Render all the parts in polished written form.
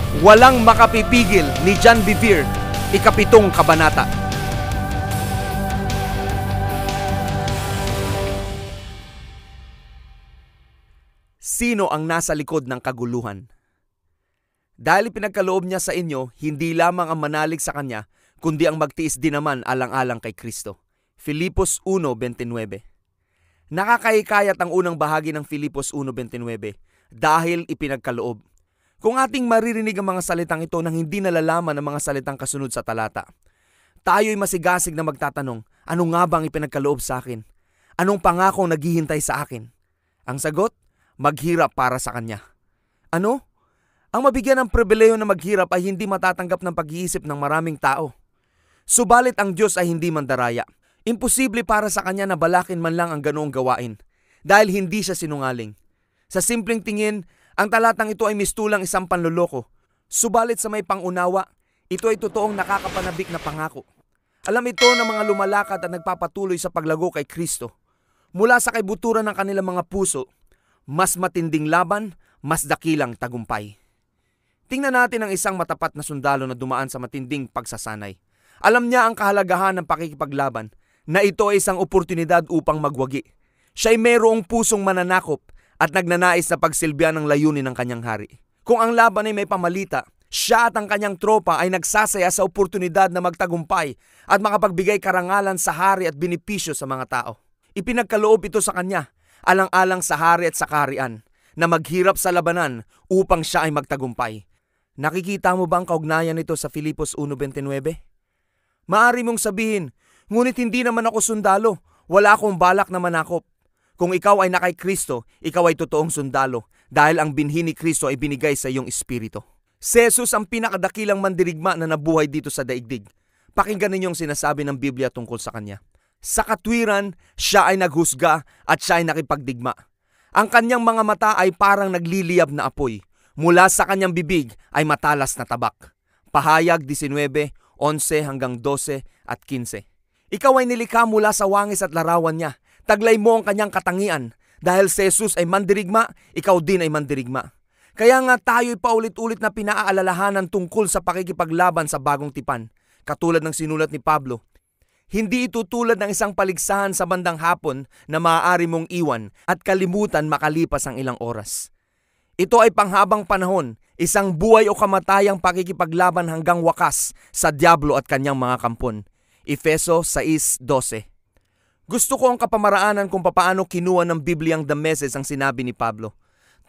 Walang makapipigil ni John Bevere, 7 kabanata. Sino ang nasa likod ng kaguluhan? Dahil pinagkaloob niya sa inyo, hindi lamang ang manalig sa Kanya, kundi ang magtiis din naman alang-alang kay Kristo. Filipos 1:29. Nakakahikayat ang unang bahagi ng Filipos 1:29 dahil ipinagkaloob. Kung ating maririnig ang mga salitang ito nang hindi nalalaman ang mga salitang kasunod sa talata, tayo'y masigasig na magtatanong, ano nga bang ipinagkaloob sa akin? Anong pangako naghihintay sa akin? Ang sagot, maghirap para sa Kanya. Ano? Ang mabigyan ng pribileyo na maghirap ay hindi matatanggap ng pag-iisip ng maraming tao. Subalit ang Diyos ay hindi mandaraya. Imposible para sa Kanya na balakin man lang ang ganoong gawain dahil hindi siya sinungaling. Sa simpleng tingin, ang talatang ito ay mistulang isang panloloko. Subalit sa may pangunawa, ito ay totoong nakakapanabik na pangako. Alam ito ng mga lumalakad at nagpapatuloy sa paglago kay Kristo. Mula sa kaibuturan ng kanilang mga puso, mas matinding laban, mas dakilang tagumpay. Tingnan natin ang isang matapat na sundalo na dumaan sa matinding pagsasanay. Alam niya ang kahalagahan ng pakikipaglaban, na ito ay isang oportunidad upang magwagi. Siya ay mayroong pusong mananakop at nagnanais na pagsilbihan ng layunin ng kanyang hari. Kung ang laban ay may pamalita, siya at ang kanyang tropa ay nagsasaya sa oportunidad na magtagumpay at makapagbigay karangalan sa hari at benepisyo sa mga tao. Ipinagkaloob ito sa kanya, alang-alang sa hari at sa kaharian, na maghirap sa labanan upang siya ay magtagumpay. Nakikita mo ba ang kaugnayan nito sa Filipos 1:29? Maari mong sabihin, ngunit hindi naman ako sundalo, wala akong balak na manakop. Kung ikaw ay nakay Kristo, ikaw ay totoong sundalo dahil ang binhi ni Kristo ay binigay sa iyong espiritu. Si Jesus ang pinakadakilang mandirigma na nabuhay dito sa daigdig. Pakinggan ninyong sinasabi ng Biblia tungkol sa Kanya. Sa katwiran, siya ay naghusga at siya ay nakipagdigma. Ang kanyang mga mata ay parang nagliliyab na apoy. Mula sa kanyang bibig ay matalas na tabak. Pahayag 19:11-12 at 15. Ikaw ay nilikha mula sa wangis at larawan niya. Taglay mo ang kanyang katangian. Dahil si Jesus ay mandirigma, ikaw din ay mandirigma. Kaya nga tayo'y paulit-ulit na pinaalalahanan tungkol sa pakikipaglaban sa bagong tipan. Katulad ng sinulat ni Pablo, hindi ito tulad ng isang paligsahan sa bandang hapon na maaari mong iwan at kalimutan makalipas ang ilang oras. Ito ay panghabang panahon, isang buhay o kamatayang pakikipaglaban hanggang wakas sa dyablo at kanyang mga kampon. Efeso 6:12. Gusto ko ang kapamaraanan kung papaano kinuha ng Bibliang The Message ang sinabi ni Pablo.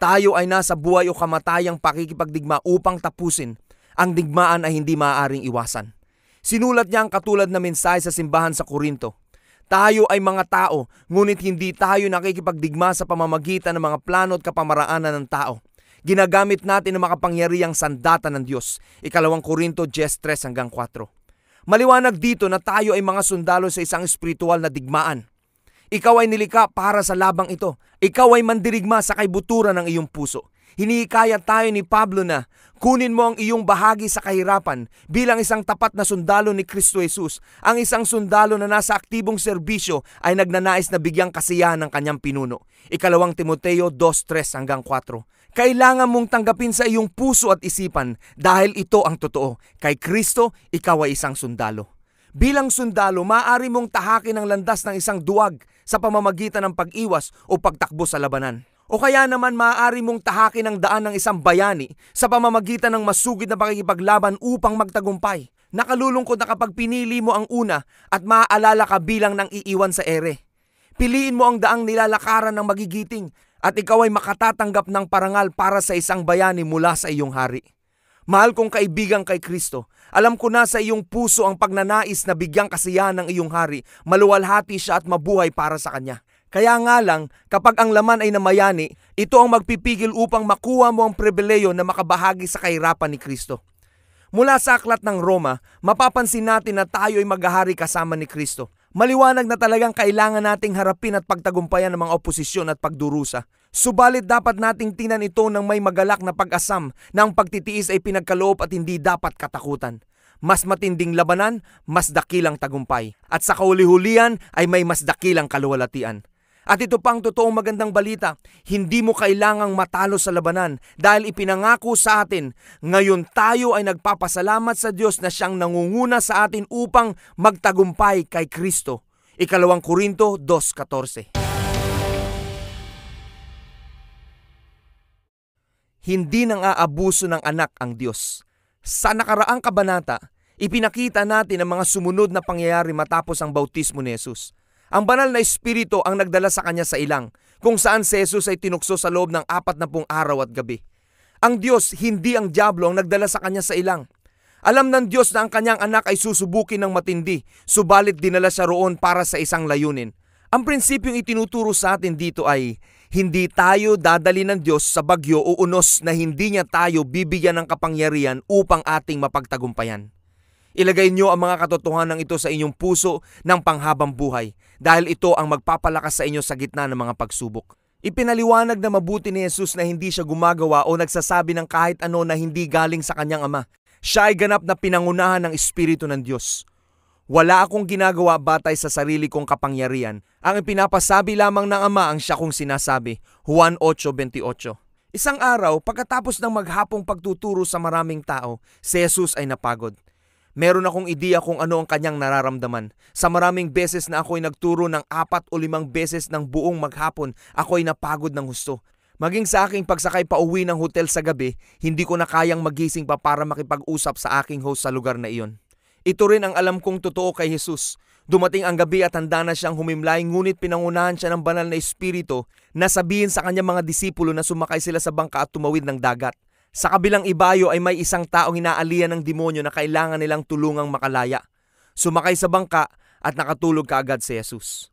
Tayo ay nasa buhay o kamatayang pakikipagdigma upang tapusin. Ang digmaan ay hindi maaaring iwasan. Sinulat niya ang katulad na mensahe sa simbahan sa Korinto. Tayo ay mga tao, ngunit hindi tayo nakikipagdigma sa pamamagitan ng mga plano at kapamaraanan ng tao. Ginagamit natin ang makapangyarihang sandata ng Diyos. 2 Korinto 10:3-4. Maliwanag dito na tayo ay mga sundalo sa isang espiritual na digmaan. Ikaw ay nilikha para sa labang ito. Ikaw ay mandirigma sa kaibuturan ng iyong puso. Hinihikayat tayo ni Pablo na kunin mo ang iyong bahagi sa kahirapan bilang isang tapat na sundalo ni Kristo Jesus. Ang isang sundalo na nasa aktibong serbisyo ay nagnanais na bigyang kasiyahan ng kanyang pinuno. 2 Timoteo 2:3-4. Kailangan mong tanggapin sa iyong puso at isipan dahil ito ang totoo. Kay Kristo, ikaw ay isang sundalo. Bilang sundalo, maaari mong tahakin ang landas ng isang duwag sa pamamagitan ng pag-iwas o pagtakbo sa labanan. O kaya naman maaari mong tahakin ang daan ng isang bayani sa pamamagitan ng masugid na pakikipaglaban upang magtagumpay. Nakalulungkot na kapag pinili mo ang una at maaalala ka bilang nang iiwan sa ere. Piliin mo ang daang nilalakaran ng magigiting at ikaw ay makatatanggap ng parangal para sa isang bayani mula sa iyong hari. Mahal kong kaibigan kay Kristo, alam ko na sa iyong puso ang pagnanais na bigyang kasiyahan ng iyong hari, maluwalhati siya at mabuhay para sa kanya. Kaya nga lang, kapag ang laman ay namayani, ito ang magpipigil upang makuha mo ang pribileyo na makabahagi sa kahirapan ni Kristo. Mula sa aklat ng Roma, mapapansin natin na tayo ay maghahari kasama ni Kristo. Maliwanag na talagang kailangan nating harapin at pagtagumpayan ng mga oposisyon at pagdurusa. Subalit dapat nating tingnan ito ng may magalak na pag-asam na ang pagtitiis ay pinagkaloob at hindi dapat katakutan. Mas matinding labanan, mas dakilang tagumpay. At sa kauli-hulihan ay may mas dakilang kaluwalhatian. At ito pang totoong magandang balita, hindi mo kailangang matalo sa labanan dahil ipinangako sa atin, ngayon tayo ay nagpapasalamat sa Diyos na siyang nangunguna sa atin upang magtagumpay kay Kristo. 2 Korinto 2:14. Hindi nang aabuso ng anak ang Diyos. Sa nakaraang kabanata, ipinakita natin ang mga sumunod na pangyayari matapos ang bautismo ni Jesus. Ang banal na espiritu ang nagdala sa kanya sa ilang, kung saan si Jesus ay tinukso sa loob ng 40 araw at gabi. Ang Diyos, hindi ang dyablo ang nagdala sa kanya sa ilang. Alam ng Diyos na ang kanyang anak ay susubukin ng matindi, subalit dinala siya roon para sa isang layunin. Ang prinsipyong itinuturo sa atin dito ay, hindi tayo dadali ng Diyos sa bagyo o unos na hindi niya tayo bibigyan ng kapangyarihan upang ating mapagtagumpayan. Ilagay niyo ang mga katotohanan ito sa inyong puso ng panghabang buhay dahil ito ang magpapalakas sa inyo sa gitna ng mga pagsubok. Ipinaliwanag na mabuti ni Jesus na hindi siya gumagawa o nagsasabi ng kahit ano na hindi galing sa kanyang Ama. Siya ay ganap na pinangunahan ng Espiritu ng Diyos. Wala akong ginagawa batay sa sarili kong kapangyarihan. Ang ipinapasabi lamang ng Ama ang siya kong sinasabi. Juan 8:28. Isang araw, pagkatapos ng maghapong pagtuturo sa maraming tao, si Jesus ay napagod. Meron akong ideya kung ano ang kanyang nararamdaman. Sa maraming beses na ako'y nagturo ng 4 o 5 beses ng buong maghapon, ako'y napagod ng husto. Maging sa aking pagsakay pa uwi ng hotel sa gabi, hindi ko na kayang magising pa para makipag-usap sa aking host sa lugar na iyon. Ito rin ang alam kong totoo kay Jesus. Dumating ang gabi at handa na siyang humimlay, ngunit pinangunahan siya ng banal na espiritu na sabihin sa kanyang mga disipulo na sumakay sila sa bangka at tumawid ng dagat. Sa kabilang ibayo ay may isang taong inaalian ng demonyo na kailangan nilang tulungang makalaya. Sumakay sa bangka at nakatulog kaagad si Jesus.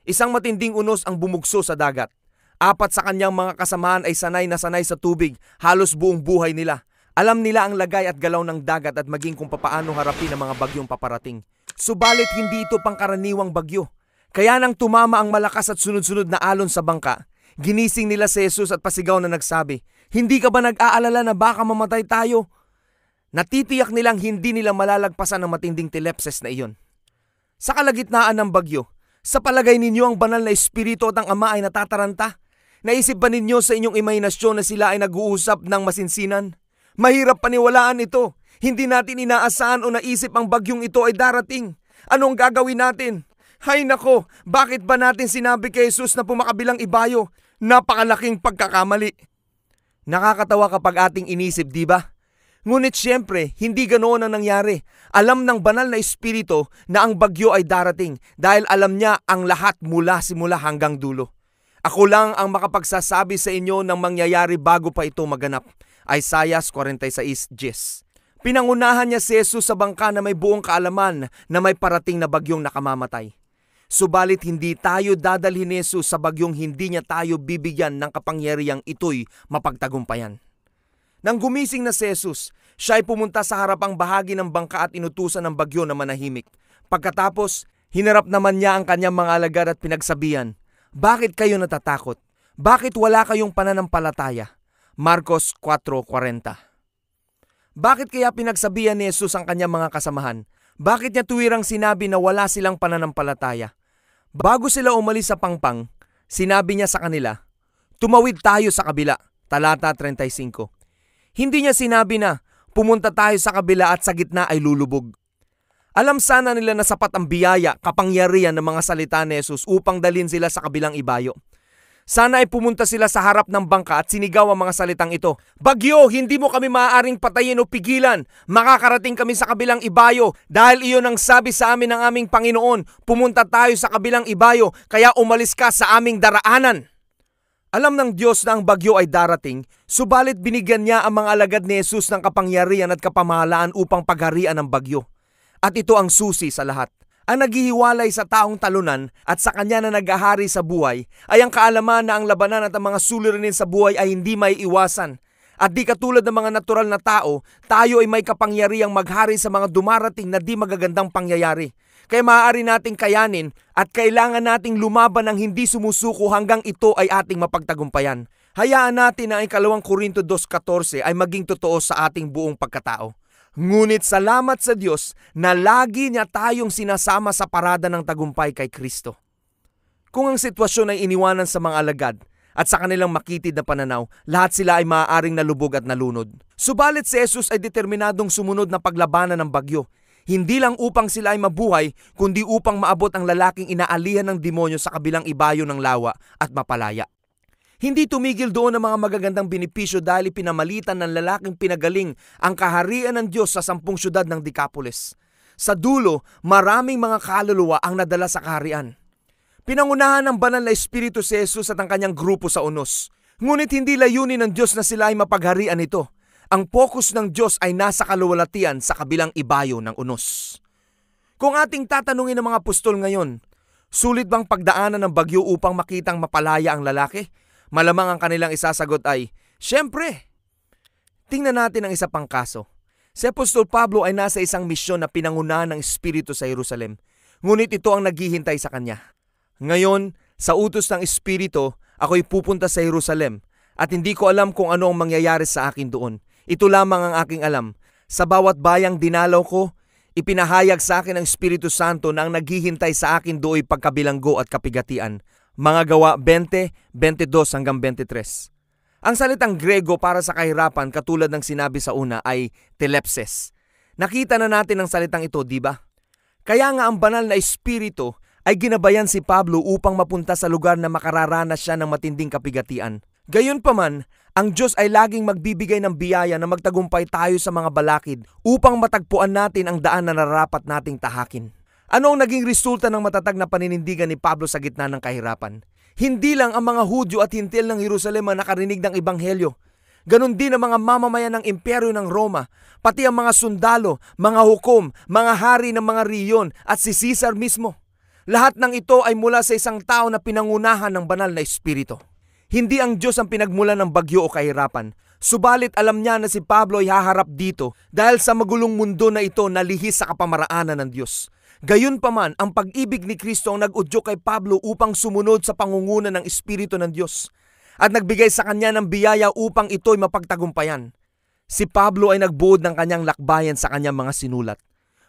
Isang matinding unos ang bumugso sa dagat. 4 sa kanyang mga kasamahan ay sanay na sanay sa tubig, halos buong buhay nila. Alam nila ang lagay at galaw ng dagat at maging kung papaano harapin ang mga bagyong paparating. Subalit hindi ito pangkaraniwang bagyo. Kaya nang tumama ang malakas at sunod-sunod na alon sa bangka, ginising nila si Jesus at pasigaw na nagsabi, "Hindi ka ba nag-aalala na baka mamatay tayo?" Natitiyak nilang hindi nila malalagpasan ang matinding telepses na iyon. Sa kalagitnaan ng bagyo, sa palagay ninyo ang banal na espiritu at ang Ama ay natataranta? Naisip ba ninyo sa inyong imahinasyon na sila ay nag-uusap ng masinsinan? Mahirap paniwalaan ito. Hindi natin inaasahan o naisip ang bagyong ito ay darating. Anong gagawin natin? Hay nako, bakit ba natin sinabi kay Jesus na pumakabilang ibayo? Napakalaking pagkakamali. Nakakatawa kapag ating inisip, di ba? Ngunit siyempre, hindi ganoon ang nangyari. Alam ng banal na espiritu na ang bagyo ay darating dahil alam niya ang lahat mula simula hanggang dulo. Ako lang ang makapagsasabi sa inyo ng mangyayari bago pa ito maganap. Isaiah 46:10. Pinangunahan niya si Jesus sa bangka na may buong kaalaman na may parating na bagyong nakamamatay. Subalit hindi tayo dadalhin ni Jesus sa bagyong hindi niya tayo bibigyan ng kapangyarihang ito'y mapagtagumpayan. Nang gumising na si Jesus, siya ay pumunta sa harapang bahagi ng bangka at inutusan ng bagyo na manahimik. Pagkatapos, hinarap naman niya ang kanyang mga alagad at pinagsabihan, "Bakit kayo natatakot? Bakit wala kayong pananampalataya?" Marcos 4:40. Bakit kaya pinagsabihan ni Jesus ang kanyang mga kasamahan? Bakit niya tuwirang sinabi na wala silang pananampalataya? Bago sila umalis sa pangpang, sinabi niya sa kanila, "Tumawid tayo sa kabila." Talata 35. Hindi niya sinabi na, "Pumunta tayo sa kabila at sa gitna ay lulubog." Alam sana nila na sapat ang biyaya, kapangyarihan ng mga salita ni Jesus upang dalhin sila sa kabilang ibayo. Sana ay pumunta sila sa harap ng bangka at sinigaw ang mga salitang ito, "Bagyo, hindi mo kami maaaring patayin o pigilan. Makakarating kami sa kabilang ibayo dahil iyon ang sabi sa amin ng aming Panginoon. Pumunta tayo sa kabilang ibayo, kaya umalis ka sa aming daraanan." Alam ng Diyos na ang bagyo ay darating, subalit binigyan niya ang mga alagad ni Jesus ng kapangyarihan at kapamahalaan upang pagharian ang bagyo. At ito ang susi sa lahat. Ang naghihiwalay sa taong talunan at sa kanya na naghahari sa buhay ay ang kaalaman na ang labanan at ang mga suliranin sa buhay ay hindi may iwasan. At di katulad ng mga natural na tao, tayo ay may kapangyarihang maghari sa mga dumarating na di magagandang pangyayari. Kaya maaari nating kayanin at kailangan nating lumaban ng hindi sumusuko hanggang ito ay ating mapagtagumpayan. Hayaan natin na ang 2 Korinto 2:14 ay maging totoo sa ating buong pagkatao. Ngunit salamat sa Diyos na lagi niya tayong sinasama sa parada ng tagumpay kay Kristo. Kung ang sitwasyon ay iniwanan sa mga alagad at sa kanilang makitid na pananaw, lahat sila ay maaaring nalubog at nalunod. Subalit si Jesus ay determinadong sumunod na paglabanan ng bagyo. Hindi lang upang sila ay mabuhay, kundi upang maabot ang lalaking inaalihan ng demonyo sa kabilang ibayo ng lawa at mapalaya. Hindi tumigil doon ang mga magagandang benepisyo dahil pinamalitan ng lalaking pinagaling ang kaharian ng Diyos sa 10 syudad ng Decapolis. Sa dulo, maraming mga kaluluwa ang nadala sa kaharian. Pinangunahan ng banal na Espiritu si Jesus at ang kanyang grupo sa unos. Ngunit hindi layunin ng Diyos na sila ay mapagharian ito. Ang focus ng Diyos ay nasa kaluwalhatian sa kabilang ibayo ng unos. Kung ating tatanungin ng mga apostol ngayon, sulit bang pagdaanan ng bagyo upang makitang mapalaya ang lalaki? Malamang ang kanilang isasagot ay, "Siyempre." Tingnan natin ang isa pang kaso. Si Apostol Pablo ay nasa isang misyon na pinangunahan ng Espiritu sa Jerusalem, ngunit ito ang naghihintay sa kanya. Ngayon, sa utos ng Espiritu, ako'y pupunta sa Jerusalem at hindi ko alam kung ano ang mangyayari sa akin doon. Ito lamang ang aking alam. Sa bawat bayang dinalaw ko, ipinahayag sa akin ng Espiritu Santo na ang naghihintay sa akin do'y pagkabilanggo at kapigatian. Mga Gawa 20:22 hanggang 23. Ang salitang Grego para sa kahirapan katulad ng sinabi sa una ay telepses. Nakita na natin ang salitang ito, di ba? Kaya nga ang banal na Espiritu ay ginabayan si Pablo upang mapunta sa lugar na makararanas siya ng matinding kapigatian. Gayunpaman, ang Diyos ay laging magbibigay ng biyaya na magtagumpay tayo sa mga balakid upang matagpuan natin ang daan na nararapat nating tahakin. Ano ang naging resulta ng matatag na paninindigan ni Pablo sa gitna ng kahirapan? Hindi lang ang mga Hudyo at Hintil ng Jerusalem ang nakarinig ng Ebanghelyo. Ganon din ang mga mamamayan ng imperyo ng Roma, pati ang mga sundalo, mga hukom, mga hari ng mga riyon at si Caesar mismo. Lahat ng ito ay mula sa isang tao na pinangunahan ng banal na Espiritu. Hindi ang Diyos ang pinagmulan ng bagyo o kahirapan. Subalit alam niya na si Pablo ay haharap dito dahil sa magulong mundo na ito na lihis sa kapamaraanan ng Diyos. Gayunpaman, ang pag-ibig ni Kristo ang nag-udyok kay Pablo upang sumunod sa pangunguna ng Espiritu ng Diyos at nagbigay sa kanya ng biyaya upang ito'y mapagtagumpayan. Si Pablo ay nagbuod ng kanyang lakbayan sa kanyang mga sinulat.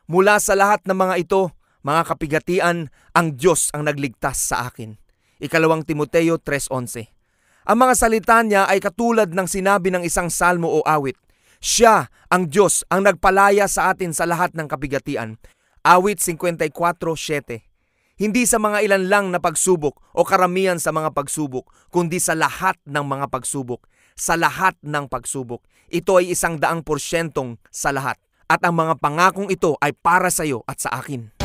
Mula sa lahat ng mga ito, mga kapigatian, ang Diyos ang nagligtas sa akin. 2 Timoteo 3:11. Ang mga salita niya ay katulad ng sinabi ng isang salmo o awit. Siya, ang Diyos, ang nagpalaya sa atin sa lahat ng kapigatian. Awit 54:7. Hindi sa mga ilan lang na pagsubok o karamihan sa mga pagsubok, kundi sa lahat ng mga pagsubok. Sa lahat ng pagsubok. Ito ay 100% sa lahat. At ang mga pangakong ito ay para sa iyo at sa akin.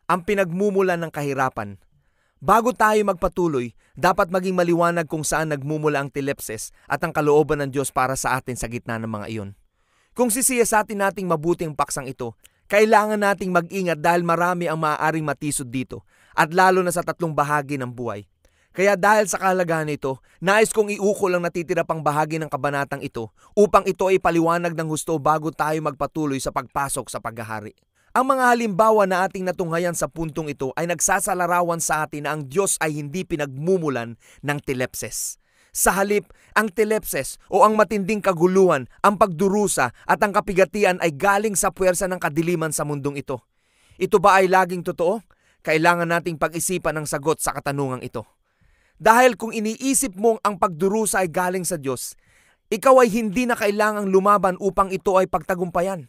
ang pinagmumulan ng kahirapan. Bago tayo magpatuloy, dapat maging maliwanag kung saan nagmumula ang telepses at ang kalooban ng Diyos para sa atin sa gitna ng mga iyon. Kung sisiyasatin nating mabuti ang paksang ito, kailangan nating mag-ingat dahil marami ang maaaring matisod dito at lalo na sa tatlong bahagi ng buhay. Kaya dahil sa kahalagahan nito, nais kong iukol ang natitira pang bahagi ng kabanatang ito upang ito ay paliwanag ng husto bago tayo magpatuloy sa pagpasok sa paghahari. Ang mga halimbawa na ating natunghayan sa puntong ito ay nagsasalarawan sa atin na ang Diyos ay hindi pinagmumulan ng telepses. Sa halip, ang telepses o ang matinding kaguluhan, ang pagdurusa at ang kapigatian ay galing sa puwersa ng kadiliman sa mundong ito. Ito ba ay laging totoo? Kailangan nating pag-isipan ang sagot sa katanungang ito. Dahil kung iniisip mong ang pagdurusa ay galing sa Diyos, ikaw ay hindi na kailangang lumaban upang ito ay pagtagumpayan.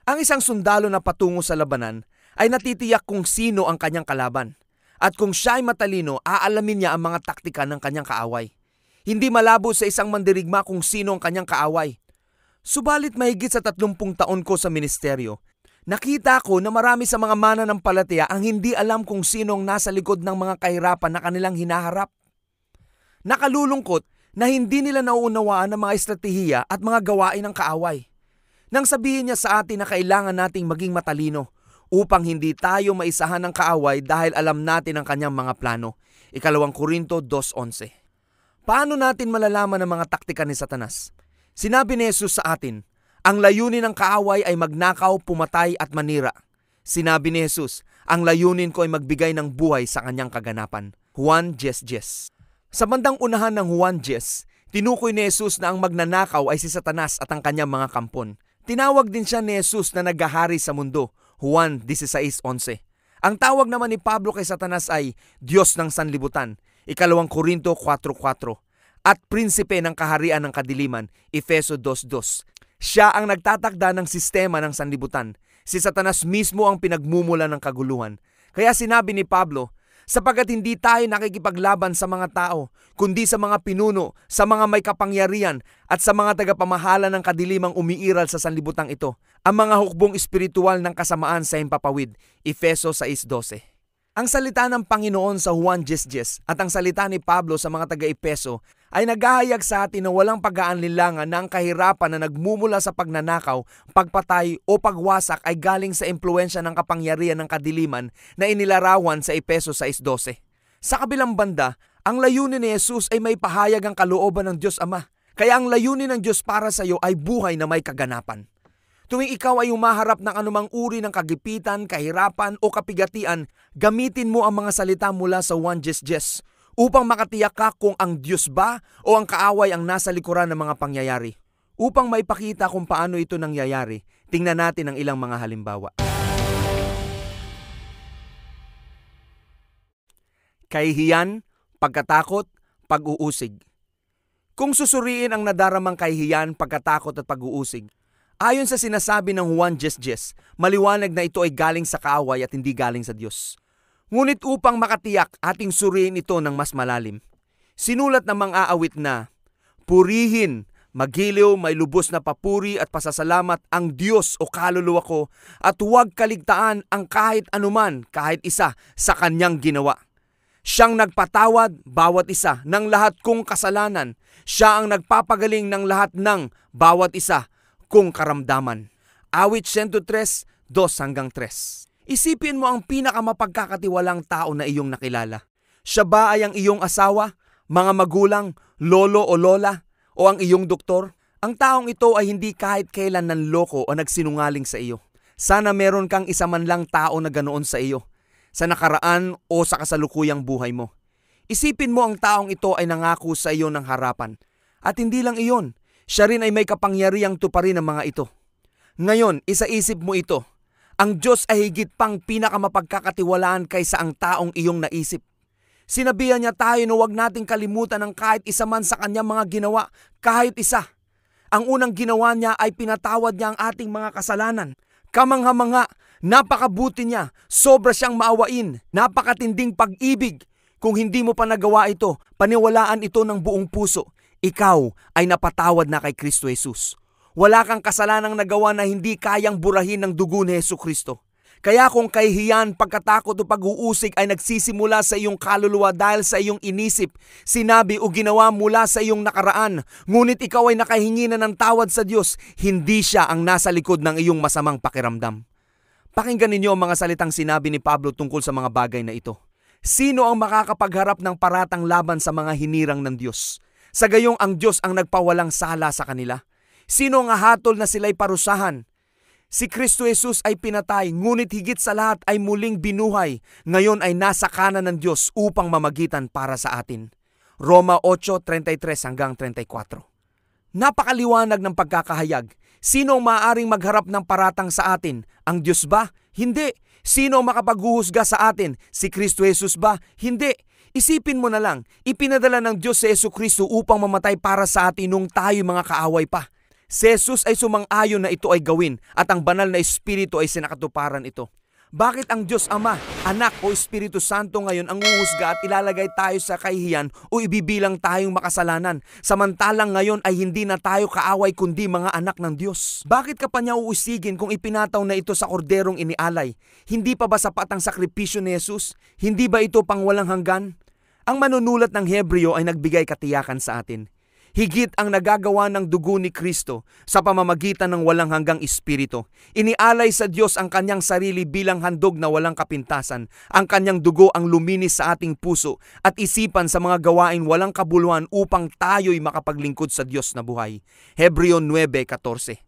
Ang isang sundalo na patungo sa labanan ay natitiyak kung sino ang kanyang kalaban. At kung siya ay matalino, aalamin niya ang mga taktika ng kanyang kaaway. Hindi malabo sa isang mandirigma kung sino ang kanyang kaaway. Subalit mahigit sa 30 taon ko sa ministeryo, nakita ko na marami sa mga mananampalataya ang hindi alam kung sino ang nasa likod ng mga kahirapan na kanilang hinaharap. Nakalulungkot na hindi nila nauunawaan ang mga estratehiya at mga gawain ng kaaway. Nang sabihin niya sa atin na kailangan nating maging matalino upang hindi tayo maisahan ng kaaway dahil alam natin ang kanyang mga plano. 2 Korinto 2:11. Paano natin malalaman ang mga taktika ni Satanas? Sinabi ni Jesus sa atin, ang layunin ng kaaway ay magnakaw, pumatay at manira. Sinabi ni Jesus, ang layunin ko ay magbigay ng buhay sa kanyang kaganapan. Juan 10:10. Sa bandang unahan ng Juan 10, tinukoy ni Jesus na ang magnanakaw ay si Satanas at ang kanyang mga kampon. Tinawag din siya ni Jesus na naghahari sa mundo, Juan 16:11. Ang tawag naman ni Pablo kay Satanas ay Diyos ng sanlibutan, 2 Korinto 4:4, at prinsipe ng kaharian ng kadiliman, Efeso 2:2. Siya ang nagtatakda ng sistema ng sanlibutan. Si Satanas mismo ang pinagmumula ng kaguluhan. Kaya sinabi ni Pablo, sapagkat hindi tayo nakikipaglaban sa mga tao, kundi sa mga pinuno, sa mga may kapangyarihan, at sa mga tagapamahala ng kadilimang umiiral sa sanlibutan ito, ang mga hukbong espiritual ng kasamaan sa himpapawid, Efeso 6:12. Ang salita ng Panginoon sa Juan 10:10 at ang salita ni Pablo sa mga taga-Efeso ay naghahayag sa atin na walang pag-aanlinlangan na ang kahirapan na nagmumula sa pagnanakaw, pagpatay o pagwasak ay galing sa impluensya ng kapangyarihan ng kadiliman na inilarawan sa Efeso 6:12. Sa kabilang banda, ang layunin ni Jesus ay may pahayag ang kalooban ng Diyos Ama. Kaya ang layunin ng Diyos para sa iyo ay buhay na may kaganapan. Tuwing ikaw ay umaharap ng anumang uri ng kagipitan, kahirapan o kapigatian, gamitin mo ang mga salita mula sa Juan 10:10 upang makatiyak ka kung ang Diyos ba o ang kaaway ang nasa likuran ng mga pangyayari. Upang maipakita kung paano ito nangyayari, tingnan natin ang ilang mga halimbawa. Kahihiyan, pagkatakot, pag-uusig. Kung susuriin ang nadaramang kahihiyan, pagkatakot at pag-uusig, ayon sa sinasabi ng Juan 10:10, maliwanag na ito ay galing sa kaaway at hindi galing sa Diyos. Ngunit upang makatiyak, ating suriin ito ng mas malalim. Sinulat ng mga aawit na, purihin, magiliw, may lubos na papuri at pasasalamat ang Diyos o kaluluwa ko at huwag kaligtaan ang kahit anuman, kahit isa, sa kanyang ginawa. Siyang nagpatawad bawat isa ng lahat kong kasalanan. Siya ang nagpapagaling ng lahat ng bawat isa kung karamdaman. Awit 103, 2-3. Isipin mo ang pinakamapagkakatiwalang tao na iyong nakilala. Siya ba ay ang iyong asawa, mga magulang, lolo o lola, o ang iyong doktor? Ang taong ito ay hindi kahit kailan nanloko o nagsinungaling sa iyo. Sana meron kang isa man lang tao na ganoon sa iyo, sa nakaraan o sa kasalukuyang buhay mo. Isipin mo ang taong ito ay nangako sa iyo ng harapan. At hindi lang iyon, siya rin ay may kapangyarihang tuparin ang mga ito. Ngayon, isaisip mo ito. Ang Diyos ay higit pang pinakamapagkakatiwalaan kaysa ang taong iyong naisip. Sinabihan niya tayo na huwag nating kalimutan ang kahit isa man sa kanyang mga ginawa, kahit isa. Ang unang ginawa niya ay pinatawad niya ang ating mga kasalanan. Kamangha-mangha, napakabuti niya, sobra siyang maawain, napakatinding pag-ibig. Kung hindi mo pa nagawa ito, paniwalaan ito ng buong puso. Ikaw ay napatawad na kay Kristo Jesus. Wala kang kasalanang nagawa na hindi kayang burahin ng dugo ni Jesucristo. Kaya kung kahihiyan, pagkatakot o pag-uusig ay nagsisimula sa iyong kaluluwa dahil sa iyong inisip, sinabi o ginawa mula sa iyong nakaraan, ngunit ikaw ay nakahingi na ng tawad sa Diyos, hindi siya ang nasa likod ng iyong masamang pakiramdam. Pakinggan ninyo ang mga salitang sinabi ni Pablo tungkol sa mga bagay na ito. Sino ang makakapagharap ng paratang laban sa mga hinirang ng Diyos? Sa gayong ang Diyos ang nagpawalang sala sa kanila. Sino ang hahatol na sila'y parusahan? Si Kristo Jesus ay pinatay, ngunit higit sa lahat ay muling binuhay. Ngayon ay nasa kanan ng Diyos upang mamagitan para sa atin. Roma 8:33-34. Napakaliwanag ng pagkakahayag. Sino ang maaaring magharap ng paratang sa atin? Ang Diyos ba? Hindi. Sino ang makapaghuhusga sa atin? Si Kristo Jesus ba? Hindi. Isipin mo na lang, ipinadala ng Diyos si Jesucristo upang mamatay para sa atin nung tayo mga kaaway pa. Si Jesus ay sumang-ayon na ito ay gawin at ang banal na Espiritu ay sinakatuparan ito. Bakit ang Diyos Ama, Anak o Espiritu Santo ngayon ang uhusga at ilalagay tayo sa kahihiyan o ibibilang tayong makasalanan, samantalang ngayon ay hindi na tayo kaaway kundi mga anak ng Diyos? Bakit ka pa niya uusigin kung ipinataw na ito sa korderong inialay? Hindi pa ba sapat ang sakripisyo ni Jesus? Hindi ba ito pang walang hanggan? Ang manunulat ng Hebreo ay nagbigay katiyakan sa atin. Higit ang nagagawa ng dugo ni Kristo sa pamamagitan ng walang hanggang Espiritu. Inialay sa Diyos ang kanyang sarili bilang handog na walang kapintasan. Ang kanyang dugo ang luminis sa ating puso at isipan sa mga gawain walang kabuluhan upang tayo'y makapaglingkod sa Diyos na buhay. Hebreo 9:14.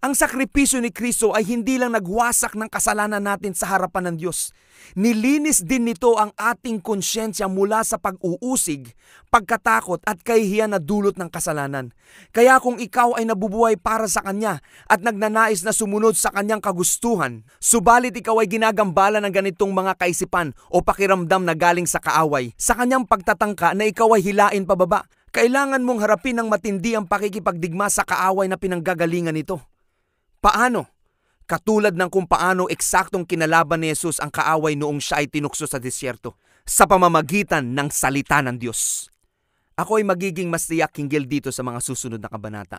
Ang sakripisyo ni Kristo ay hindi lang nagwasak ng kasalanan natin sa harapan ng Diyos. Nilinis din nito ang ating konsyensya mula sa pag-uusig, pagkatakot at kahihiyan na dulot ng kasalanan. Kaya kung ikaw ay nabubuhay para sa Kanya at nagnanais na sumunod sa Kanyang kagustuhan, subalit ikaw ay ginagambala ng ganitong mga kaisipan o pakiramdam na galing sa kaaway, sa Kanyang pagtatangka na ikaw ay hilain pababa, kailangan mong harapin ng matindi ang pakikipagdigma sa kaaway na pinanggagalingan nito. Paano? Katulad ng kung paano eksaktong kinalaban ni Jesus ang kaaway noong siya ay tinukso sa disyerto sa pamamagitan ng salita ng Diyos. Ako ay magiging mas tiyak hinggil dito sa mga susunod na kabanata.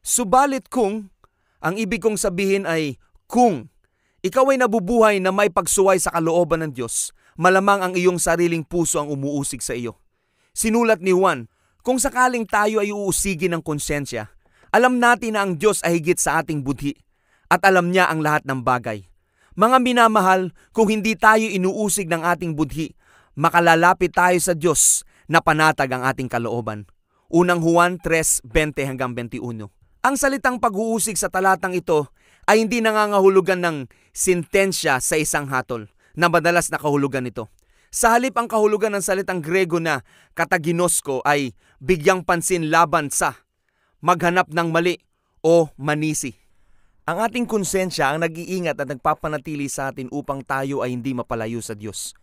Subalit kung, ang ibig kong sabihin ay kung ikaw ay nabubuhay na may pagsuway sa kalooban ng Diyos, malamang ang iyong sariling puso ang umuusig sa iyo. Sinulat ni Juan, kung sakaling tayo ay uusigin ng konsyensya, alam natin na ang Diyos ay higit sa ating budhi at alam niya ang lahat ng bagay. Mga minamahal, kung hindi tayo inuusig ng ating budhi, makalalapit tayo sa Diyos na panatag ang ating kalooban. Unang Juan 3:20-21. Ang salitang pag-uusig sa talatang ito ay hindi nangangahulugan ng sentensya sa isang hatol na madalas na kahulugan nito. Sa halip ang kahulugan ng salitang Grego na kataginosko ay bigyang pansin laban sa, maghanap ng mali o manisi. Ang ating konsensya ang nag-iingat at nagpapanatili sa atin upang tayo ay hindi mapalayo sa Diyos.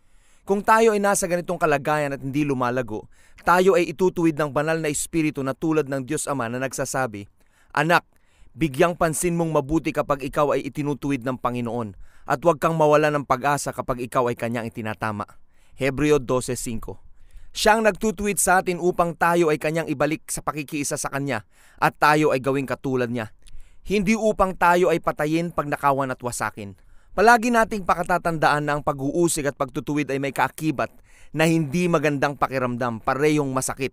Kung tayo ay nasa ganitong kalagayan at hindi lumalago, tayo ay itutuwid ng banal na Espiritu na tulad ng Diyos Ama na nagsasabi, Anak, bigyang pansin mong mabuti kapag ikaw ay itinutuwid ng Panginoon at huwag kang mawala ng pag-asa kapag ikaw ay kanyang itinatama. Hebreo 12:5. Siya ang nagtutuwid sa atin upang tayo ay kanyang ibalik sa pakikiisa sa kanya at tayo ay gawing katulad niya. Hindi upang tayo ay patayin, pagnakawan at wasakin. Palagi nating pakatatandaan na ang pag-uusig at pagtutuwid ay may kaakibat na hindi magandang pakiramdam, parehong masakit.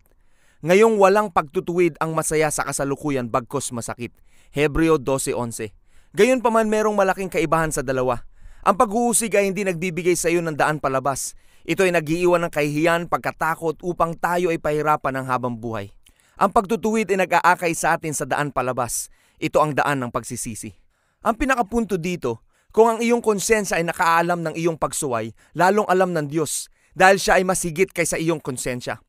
Ngayong walang pagtutuwid ang masaya sa kasalukuyan bagkos masakit. Hebreo 12:11. Gayunpaman merong malaking kaibahan sa dalawa. Ang pag-uusig ay hindi nagbibigay sa iyo ng daan palabas. Ito ay nag-iiwan ng kahihiyan, pagkatakot upang tayo ay pahirapan ng habang buhay. Ang pagtutuwid ay nag-aakay sa atin sa daan palabas. Ito ang daan ng pagsisisi. Ang pinakapunto dito, kung ang iyong konsensya ay nakaalam ng iyong pagsuway, lalong alam ng Diyos dahil siya ay mas higit kaysa iyong konsensya.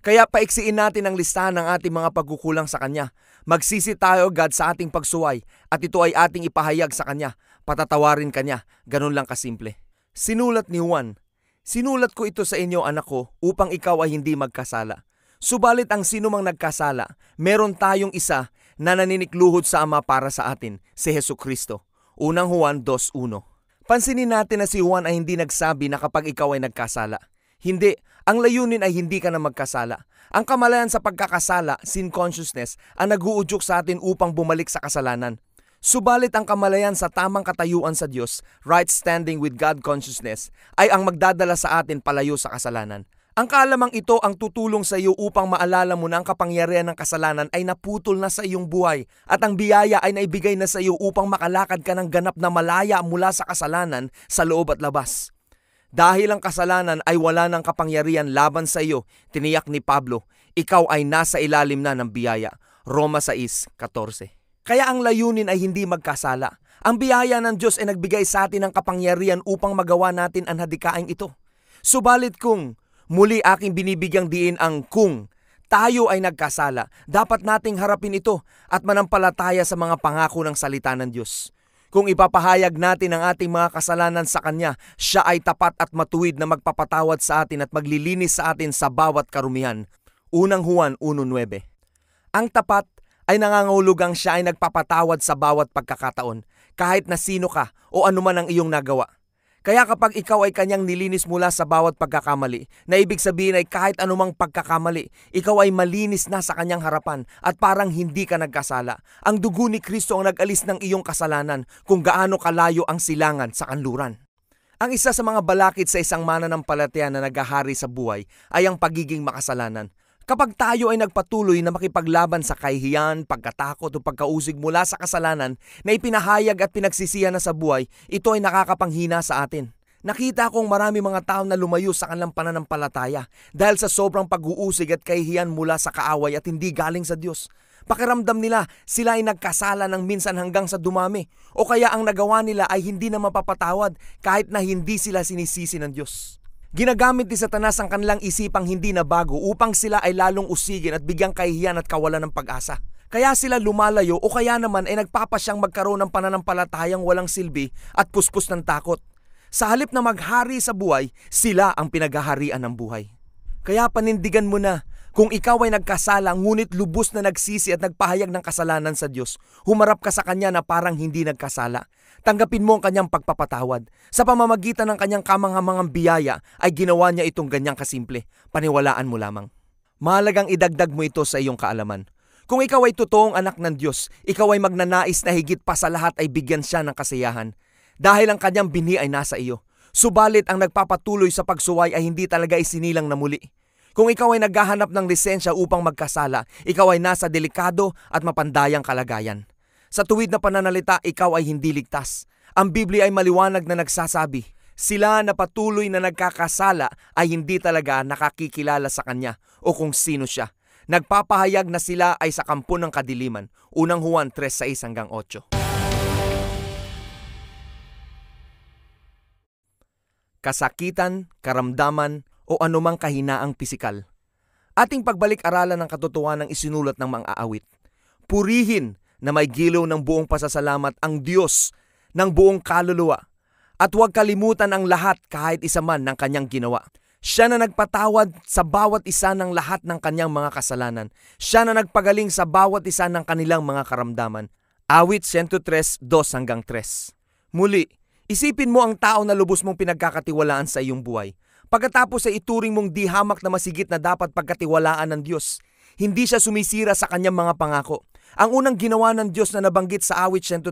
Kaya paiksiin natin ang listahan ng ating mga pagkukulang sa Kanya. Magsisi tayo agad sa ating pagsuway at ito ay ating ipahayag sa Kanya. Patatawarin Kanya. Ganun lang kasimple. Sinulat ni Juan, sinulat ko ito sa inyo anak ko upang ikaw ay hindi magkasala. Subalit ang sinumang nagkasala, meron tayong isa na naninikluhod sa Ama para sa atin, si Jesucristo. Unang Juan 2:1. Pansinin natin na si Juan ay hindi nagsabi na kapag ikaw ay nagkasala. Hindi, ang layunin ay hindi ka na magkasala. Ang kamalayan sa pagkakasala, sin consciousness, ang nag-uudyok sa atin upang bumalik sa kasalanan. Subalit ang kamalayan sa tamang katayuan sa Diyos, right standing with God consciousness, ay ang magdadala sa atin palayo sa kasalanan. Ang kaalamang ito ang tutulong sa iyo upang maalala mo na ang kapangyarihan ng kasalanan ay naputol na sa iyong buhay at ang biyaya ay naibigay na sa iyo upang makalakad ka ng ganap na malaya mula sa kasalanan sa loob at labas. Dahil ang kasalanan ay wala ng kapangyarihan laban sa iyo, tiniyak ni Pablo, ikaw ay nasa ilalim na ng biyaya. Roma 6:14. Kaya ang layunin ay hindi magkasala. Ang biyaya ng Diyos ay nagbigay sa atin ng kapangyarihan upang magawa natin ang hadikaing ito. Subalit kung, muli aking binibigyang diin ang kung, tayo ay nagkasala, dapat nating harapin ito at manampalataya sa mga pangako ng salita ng Diyos. Kung ipapahayag natin ang ating mga kasalanan sa Kanya, siya ay tapat at matuwid na magpapatawad sa atin at maglilinis sa atin sa bawat karumihan. Unang Juan 1:9. Ang tapat ay nangangahulugang siya ay nagpapatawad sa bawat pagkakataon, kahit na sino ka o anuman ang iyong nagawa. Kaya kapag ikaw ay kanyang nilinis mula sa bawat pagkakamali, na ibig sabihin ay kahit anumang pagkakamali, ikaw ay malinis na sa kanyang harapan at parang hindi ka nagkasala. Ang dugo ni Kristo ang nag-alis ng iyong kasalanan kung gaano kalayo ang silangan sa kanluran. Ang isa sa mga balakid sa isang mananampalataya na naghahari sa buhay ay ang pagiging makasalanan. Kapag tayo ay nagpatuloy na makipaglaban sa kahihiyan, pagkatakot o pagkausig mula sa kasalanan na ipinahayag at pinagsisihan na sa buhay, ito ay nakakapanghina sa atin. Nakita kong marami mga tao na lumayo sa kanilang pananampalataya dahil sa sobrang pag-uusig at kahihiyan mula sa kaaway at hindi galing sa Diyos. Pakiramdam nila sila ay nagkasala ng minsan hanggang sa dumami o kaya ang nagawa nila ay hindi na mapapatawad kahit na hindi sila sinisisi ng Diyos. Ginagamit ni Satanas ang kanilang isipang hindi na bago upang sila ay lalong usigin at bigyang kahihiyan at kawalan ng pag-asa. Kaya sila lumalayo o kaya naman ay nagpapasyang magkaroon ng pananampalatayang walang silbi at puspos ng takot. Sa halip na maghari sa buhay, sila ang pinaghaharian ng buhay. Kaya panindigan mo na, kung ikaw ay nagkasala ngunit lubos na nagsisi at nagpahayag ng kasalanan sa Diyos, humarap ka sa Kanya na parang hindi nagkasala. Tanggapin mo ang Kanyang pagpapatawad. Sa pamamagitan ng Kanyang kamanghamangang biyaya ay ginawa niya itong ganyang kasimple. Paniwalaan mo lamang. Mahalagang idagdag mo ito sa iyong kaalaman. Kung ikaw ay totoong anak ng Diyos, ikaw ay magnanais na higit pa sa lahat ay bigyan siya ng kasiyahan. Dahil ang Kanyang binhi ay nasa iyo. Subalit ang nagpapatuloy sa pagsuway ay hindi talaga isinilang na muli. Kung ikaw ay naghahanap ng lisensya upang magkasala, ikaw ay nasa delikado at mapandayang kalagayan. Sa tuwid na pananalita, ikaw ay hindi ligtas. Ang Biblia ay maliwanag na nagsasabi, sila na patuloy na nagkakasala ay hindi talaga nakakikilala sa Kanya o kung sino siya. Nagpapahayag na sila ay sa kampo ng kadiliman. Unang Juan 3:6-8. Kasakitan, karamdaman, o anumang kahinaang pisikal. Ating pagbalik-aralan ng katotohanan ng isinulat ng mga aawit. Purihin na may gilaw ng buong pasasalamat ang Diyos ng buong kaluluwa at huwag kalimutan ang lahat kahit isa man ng Kanyang ginawa. Siya na nagpatawad sa bawat isa ng lahat ng Kanyang mga kasalanan. Siya na nagpagaling sa bawat isa ng kanilang mga karamdaman. Awit 103:2-3. Muli, isipin mo ang tao na lubos mong pinagkakatiwalaan sa iyong buhay. Pagkatapos ay ituring mong di hamak na masigit na dapat pagkatiwalaan ng Diyos. Hindi siya sumisira sa kanyang mga pangako. Ang unang ginawa ng Diyos na nabanggit sa awit 103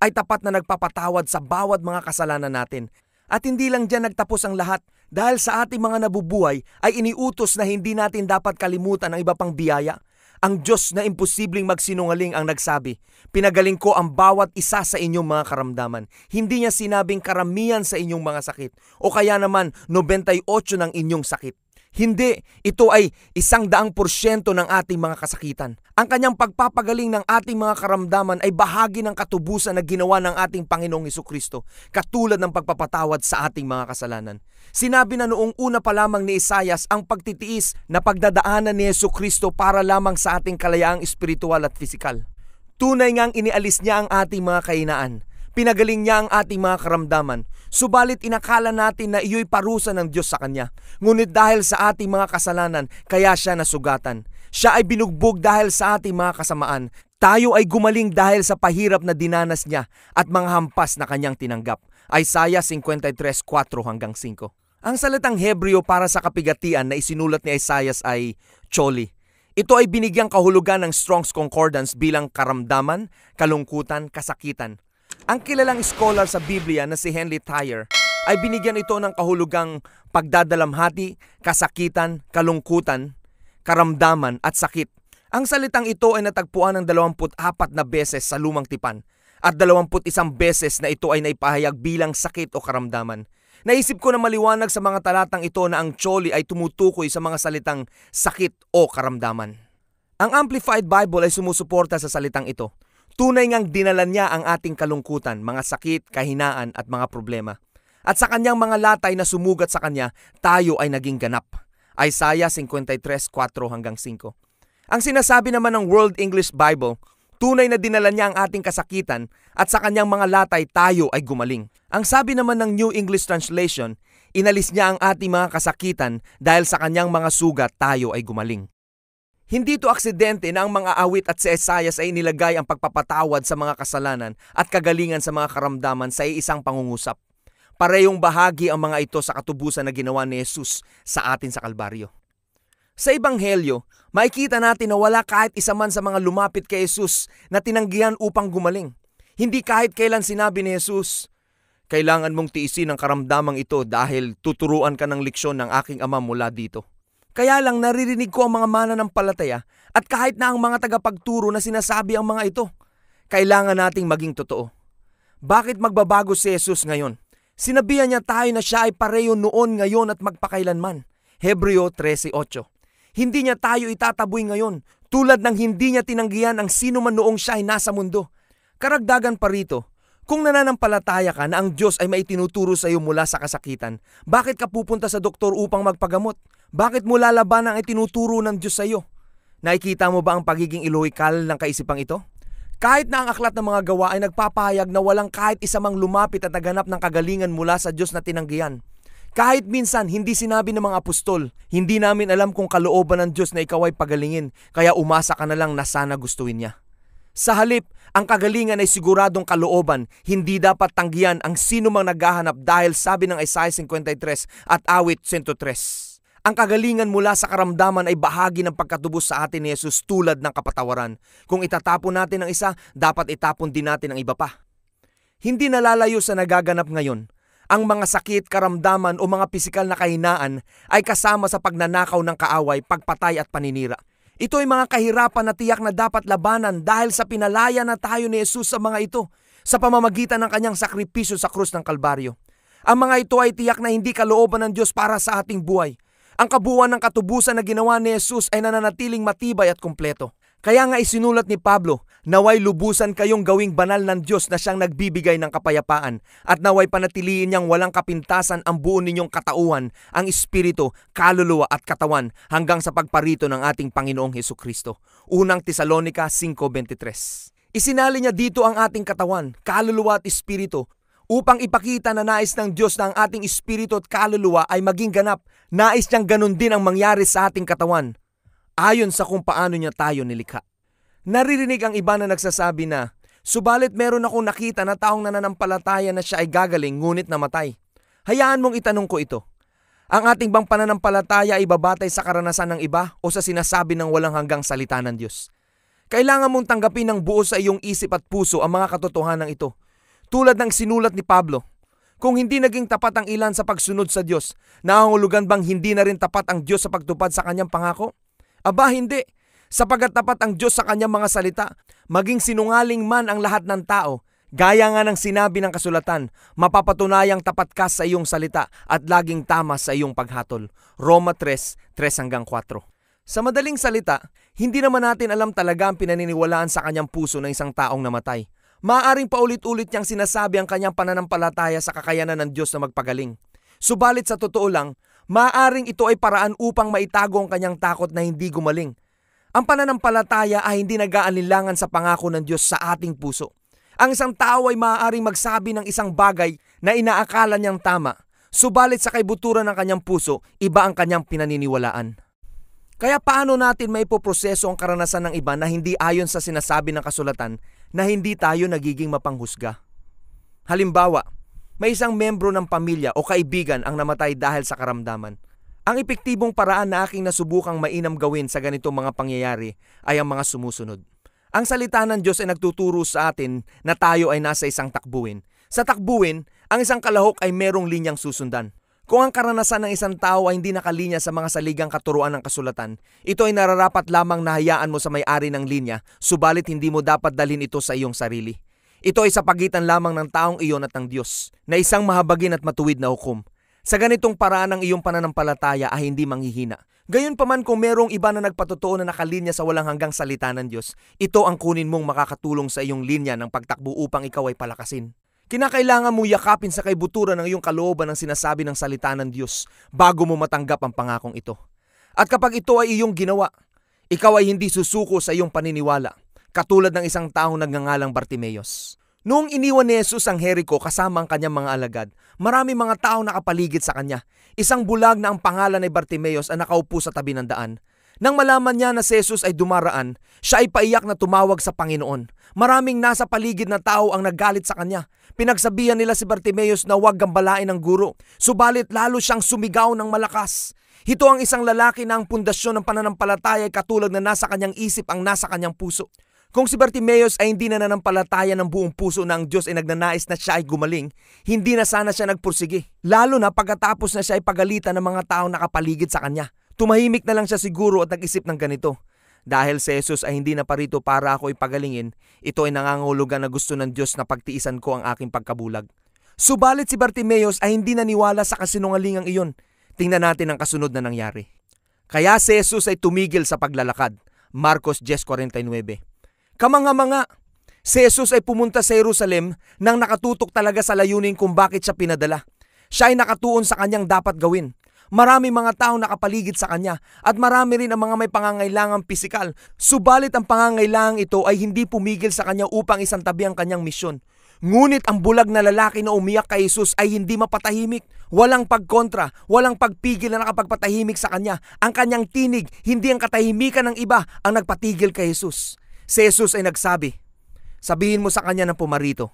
ay tapat na nagpapatawad sa bawat mga kasalanan natin. At hindi lang dyan nagtapos ang lahat. Dahil sa ating mga nabubuhay ay iniutos na hindi natin dapat kalimutan ang iba pang biyaya. Ang Diyos na imposibleng magsinungaling ang nagsabi, pinagaling ko ang bawat isa sa inyong mga karamdaman. Hindi niya sinabing karamihan sa inyong mga sakit o kaya naman 98 ng inyong sakit. Hindi, ito ay 100% ng ating mga kasakitan. Ang kanyang pagpapagaling ng ating mga karamdaman ay bahagi ng katubusan na ginawa ng ating Panginoong Hesukristo, katulad ng pagpapatawad sa ating mga kasalanan. Sinabi na noong una pa lamang ni Isaias ang pagtitiis na pagdadaanan ni Hesukristo para lamang sa ating kalayaang espiritual at pisikal. Tunay ngang inialis niya ang ating mga kahinaan. Pinagaling niya ang ating mga karamdaman. Subalit inakala natin na iyo'y parusa ng Diyos sa Kanya. Ngunit dahil sa ating mga kasalanan, kaya siya nasugatan. Siya ay binugbog dahil sa ating mga kasamaan. Tayo ay gumaling dahil sa pahirap na dinanas niya at mga hampas na Kanyang tinanggap. Isaiah 53:4-5. Ang salitang Hebreo para sa kapigatian na isinulat ni Isaias ay choli. Ito ay binigyang kahulugan ng Strong's Concordance bilang karamdaman, kalungkutan, kasakitan. Ang kilalang scholar sa Biblia na si Henry Thayer ay binigyan ito ng kahulugang pagdadalamhati, kasakitan, kalungkutan, karamdaman at sakit. Ang salitang ito ay natagpuan ng 24 na beses sa Lumang Tipan at 21 beses na ito ay naipahayag bilang sakit o karamdaman. Naisip ko na maliwanag sa mga talatang ito na ang Choli ay tumutukoy sa mga salitang sakit o karamdaman. Ang Amplified Bible ay sumusuporta sa salitang ito. Tunay ngang dinala niya ang ating kalungkutan, mga sakit, kahinaan at mga problema. At sa kanyang mga latay na sumugat sa kanya, tayo ay naging ganap. Isaiah 53:4-5. Ang sinasabi naman ng World English Bible, tunay na dinala niya ang ating kasakitan at sa kanyang mga latay tayo ay gumaling. Ang sabi naman ng New English Translation, inalis niya ang ating mga kasakitan dahil sa kanyang mga sugat tayo ay gumaling. Hindi ito aksidente na ang mga awit at si Esaias ay inilagay ang pagpapatawad sa mga kasalanan at kagalingan sa mga karamdaman sa isang pangungusap. Parehong bahagi ang mga ito sa katubusan na ginawa ni Jesus sa atin sa Kalbaryo. Sa Ebanghelyo, makikita natin na wala kahit isa man sa mga lumapit kay Jesus na tinanggihan upang gumaling. Hindi kahit kailan sinabi ni Jesus, "Kailangan mong tiisin ang karamdamang ito dahil tuturuan ka ng leksyon ng aking ama mula dito." Kaya lang naririnig ko ang mga mananampalataya at kahit na ang mga tagapagturo na sinasabi ang mga ito, kailangan nating maging totoo. Bakit magbabago si Jesus ngayon? Sinabihan niya tayo na siya ay pareho noon, ngayon at magpakailanman. Hebreo 13:8. Hindi niya tayo itataboy ngayon, tulad ng hindi niya tinanggihan ang sino man noong siya ay nasa mundo. Karagdagan pa rito, kung nananampalataya ka na ang Diyos ay may tinuturo sa iyo mula sa kasakitan, bakit ka pupunta sa doktor upang magpagamot? Bakit mo lalaban ang itinuturo ng Diyos sa iyo? Nakikita mo ba ang pagiging ilohikal ng kaisipang ito? Kahit na ang aklat ng mga gawa ay nagpapahayag na walang kahit isa mang lumapit at naghanap ng kagalingan mula sa Diyos na tinanggihan. Kahit minsan hindi sinabi ng mga apostol, hindi namin alam kung kalooban ng Diyos na ikaw ay pagalingin, kaya umasa ka na lang na sana gustuin niya. Sa halip, ang kagalingan ay siguradong kalooban, hindi dapat tanggihan ang sino mang naghahanap dahil sabi ng Isaiah 53 at awit 103. Ang kagalingan mula sa karamdaman ay bahagi ng pagkatubos sa atin ni Jesus tulad ng kapatawaran. Kung itatapon natin ang isa, dapat itapon din natin ang iba pa. Hindi nalalayo sa nagaganap ngayon. Ang mga sakit, karamdaman o mga pisikal na kahinaan ay kasama sa pagnanakaw ng kaaway, pagpatay at paninira. Ito ay mga kahirapan na tiyak na dapat labanan dahil sa pinalaya na tayo ni Jesus sa mga ito sa pamamagitan ng kanyang sakripisyo sa krus ng Kalbaryo. Ang mga ito ay tiyak na hindi kalooban ng Diyos para sa ating buhay. Ang kabuuan ng katubusan na ginawa ni Jesus ay nananatiling matibay at kumpleto. Kaya nga isinulat ni Pablo, naway lubusan kayong gawing banal ng Diyos na siyang nagbibigay ng kapayapaan at naway panatiliin niyang walang kapintasan ang buo ninyong katauhan, ang espiritu, kaluluwa at katawan hanggang sa pagparito ng ating Panginoong Hesukristo. Unang Tesalonica 5:23. Isinali niya dito ang ating katawan, kaluluwa at espiritu upang ipakita na nais ng Diyos na ang ating espiritu at kaluluwa ay maging ganap. Nais niyang ganun din ang mangyari sa ating katawan, ayon sa kung paano niya tayo nilikha. Naririnig ang iba na nagsasabi na, subalit meron akong nakita na taong nananampalataya na siya ay gagaling ngunit namatay. Hayaan mong itanong ko ito. Ang ating bang pananampalataya ay babatay sa karanasan ng iba o sa sinasabi ng walang hanggang salita ng Diyos? Kailangan mong tanggapin ng buo sa iyong isip at puso ang mga katotohanan ito. Tulad ng sinulat ni Pablo, kung hindi naging tapat ang ilan sa pagsunod sa Diyos, nangangahulugan bang hindi na rin tapat ang Diyos sa pagtupad sa kanyang pangako? Aba hindi, sapagat tapat ang Diyos sa kanyang mga salita, maging sinungaling man ang lahat ng tao. Gaya nga ng sinabi ng kasulatan, mapapatunayang tapat ka sa iyong salita at laging tama sa iyong paghatol. Roma 3:3-4. Sa madaling salita, hindi naman natin alam talaga ang pinaniniwalaan sa kanyang puso ng isang taong namatay. Maaaring paulit-ulit niyang sinasabi ang kanyang pananampalataya sa kakayanan ng Diyos na magpagaling. Subalit sa totoo lang, maaaring ito ay paraan upang maitago ang kanyang takot na hindi gumaling. Ang pananampalataya ay hindi nag-aalinlangan sa pangako ng Diyos sa ating puso. Ang isang tao ay maaaring magsabi ng isang bagay na inaakala niyang tama, subalit sa kaibuturan ng kanyang puso, iba ang kanyang pinaniniwalaan. Kaya paano natin maipoproseso ang karanasan ng iba na hindi ayon sa sinasabi ng kasulatan na hindi tayo nagiging mapanghusga? Halimbawa, may isang membro ng pamilya o kaibigan ang namatay dahil sa karamdaman. Ang epektibong paraan na aking nasubukang mainam gawin sa ganitong mga pangyayari ay ang mga sumusunod. Ang salita ng Diyos ay nagtuturo sa atin na tayo ay nasa isang takbuhin. Sa takbuhin, ang isang kalahok ay merong linyang susundan. Kung ang karanasan ng isang tao ay hindi nakalinya sa mga saligang katuruan ng kasulatan, ito ay nararapat lamang na hayaan mo sa may-ari ng linya, subalit hindi mo dapat dalhin ito sa iyong sarili. Ito ay sa pagitan lamang ng taong iyon at ng Diyos, na isang mahabagin at matuwid na hukom. Sa ganitong paraan ang iyong pananampalataya ay hindi manghihina. Gayunpaman kung merong iba na nagpatotoo na nakalinya sa walang hanggang salita ng Diyos, ito ang kunin mong makakatulong sa iyong linya ng pagtakbo upang ikaw ay palakasin. Kinakailangan mo yakapin sa kaibuturan ng iyong kalooban ng sinasabi ng salita ng Diyos bago mo matanggap ang pangakong ito. At kapag ito ay iyong ginawa, ikaw ay hindi susuko sa iyong paniniwala, katulad ng isang taong nagngangalang Bartimeos. Noong iniwan ni Jesus ang Jericho kasama ang kanyang mga alagad, marami mga taong nakapaligid sa kanya. Isang bulag na ang pangalan ay Bartimeos ang nakaupo sa tabi ng daan. Nang malaman niya na si Jesus ay dumaraan, siya ay paiyak na tumawag sa Panginoon. Maraming nasa paligid na tao ang naggalit sa kanya. Pinagsabihan nila si Bartimeos na huwag gambalain ng guro, subalit lalo siyang sumigaw ng malakas. Ito ang isang lalaki na ang pundasyon ng pananampalataya ay katulad na nasa kanyang isip ang nasa kanyang puso. Kung si Bartimeos ay hindi na nananampalataya ng buong puso na ang Diyos ay nagnanais na siya ay gumaling, hindi na sana siya nagpursige. Lalo na pagkatapos na siya ay pagalitan ng mga taong nakapaligid sa kanya. Tumahimik na lang siya siguro at nag-isip ng ganito. Dahil si Jesus ay hindi na parito para ako ipagalingin, ito ay nangangahulugan na gusto ng Diyos na pagtiisan ko ang aking pagkabulag. Subalit si Bartimeos ay hindi naniwala sa kasinungalingang iyon. Tingnan natin ang kasunod na nangyari. Kaya si Jesus ay tumigil sa paglalakad. Marcos 10:49. Kamanga-manga, si Jesus ay pumunta sa Jerusalem nang nakatutok talaga sa layunin kung bakit siya pinadala. Siya ay nakatuon sa kanyang dapat gawin. Marami mga tao nakapaligid sa kanya at marami rin ang mga may pangangailangang pisikal. Subalit ang pangangailangang ito ay hindi pumigil sa kanya upang isantabi ang kanyang misyon. Ngunit ang bulag na lalaki na umiyak kay Jesus ay hindi mapatahimik. Walang pagkontra, walang pagpigil na nakapagpatahimik sa kanya. Ang kanyang tinig, hindi ang katahimikan ng iba ang nagpatigil kay Jesus. Si Jesus ay nagsabi, sabihin mo sa kanya na pumarito.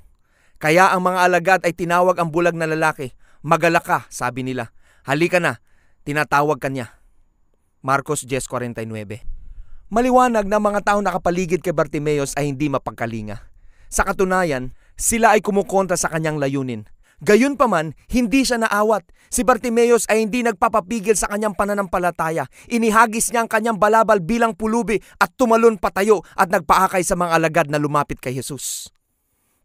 Kaya ang mga alagad ay tinawag ang bulag na lalaki. Magalak ka, sabi nila. Halika na, tinatawag kanya. Marcos 10:49. Maliwanag na mga taong nakapaligid kay Bartimeos ay hindi mapagkalinga. Sa katunayan, sila ay kumukontra sa kanyang layunin. Gayunpaman, hindi siya naawat. Si Bartimeos ay hindi nagpapapigil sa kanyang pananampalataya. Inihagis niya ang kanyang balabal bilang pulubi at tumalon patayo at nagpaakay sa mga alagad na lumapit kay Jesus.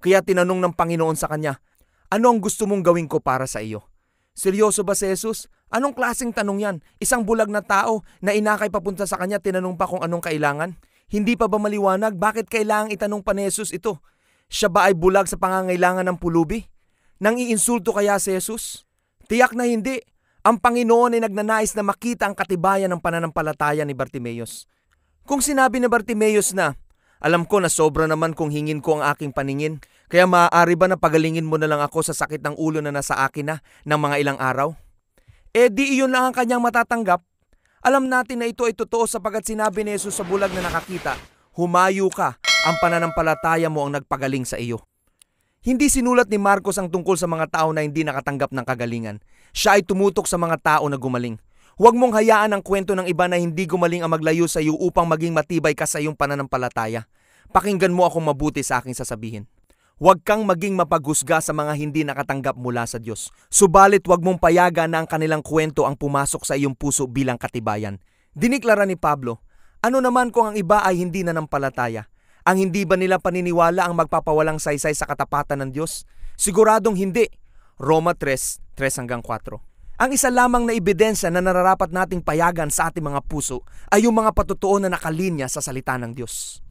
Kaya tinanong ng Panginoon sa kanya, ano ang gusto mong gawin ko para sa iyo? Seryoso ba si Jesus? Anong klaseng tanong yan? Isang bulag na tao na inakay papunta sa kanya, tinanong pa kung anong kailangan? Hindi pa ba maliwanag? Bakit kailangang itanong pa ni Jesus ito? Siya ba ay bulag sa pangangailangan ng pulubi? Nang iinsulto kaya si Jesus? Tiyak na hindi. Ang Panginoon ay nagnanais na makita ang katibayan ng pananampalataya ni Bartimeos. Kung sinabi ni Bartimeos na, alam ko na sobra naman kung hingin ko ang aking paningin, kaya maaari ba na pagalingin mo na lang ako sa sakit ng ulo na nasa akin na ng mga ilang araw? Di iyon lang ang kanyang matatanggap. Alam natin na ito ay totoo sapagat sinabi ni Jesus sa bulag na nakakita, humayo ka, ang pananampalataya mo ang nagpagaling sa iyo. Hindi sinulat ni Marcos ang tungkol sa mga tao na hindi nakatanggap ng kagalingan. Siya ay tumutok sa mga tao na gumaling. Huwag mong hayaan ang kwento ng iba na hindi gumaling ang maglayo sa iyo upang maging matibay ka sa iyong pananampalataya. Pakinggan mo akong mabuti sa aking sasabihin. Huwag kang maging mapaghusga sa mga hindi nakatanggap mula sa Diyos. Subalit huwag mong payagan na ang kanilang kwento ang pumasok sa iyong puso bilang katibayan. Diniklara ni Pablo, ano naman kung ang iba ay hindi nanampalataya? Ang hindi ba nila paniniwala ang magpapawalang saysay sa katapatan ng Diyos? Siguradong hindi. Roma 3:3-4. Ang isa lamang na ebidensya na nararapat nating payagan sa ating mga puso ay yung mga patutuo na nakalinya sa salita ng Diyos.